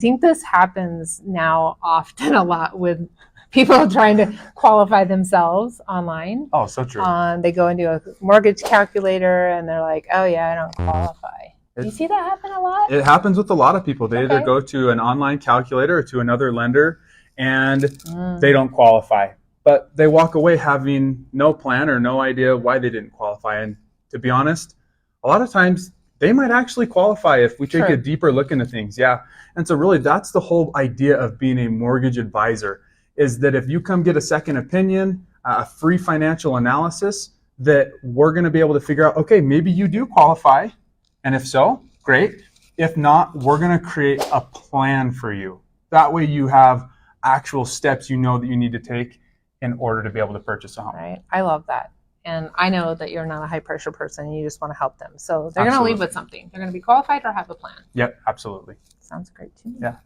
think this happens now often a lot with people trying to qualify themselves online. Oh, so true. They go into a mortgage calculator and they're like, oh yeah, I don't qualify. Do you see that happen a lot? It happens with a lot of people. They either go to an online calculator or to another lender and they don't qualify. But they walk away having no plan or no idea why they didn't qualify. And to be honest, a lot of times they might actually qualify if we take a deeper look into things. Yeah. And so really that's the whole idea of being a mortgage advisor, is that if you come get a second opinion, a free financial analysis, that we're going to be able to figure out, okay, maybe you do qualify. And if so, great. If not, we're going to create a plan for you. That way you have actual steps you know that you need to take in order to be able to purchase a home. Right. I love that. And I know that you're not a high pressure person and you just want to help them. So they're going to leave with something. They're going to be qualified or have a plan. Yep, absolutely. Sounds great to me. Yeah.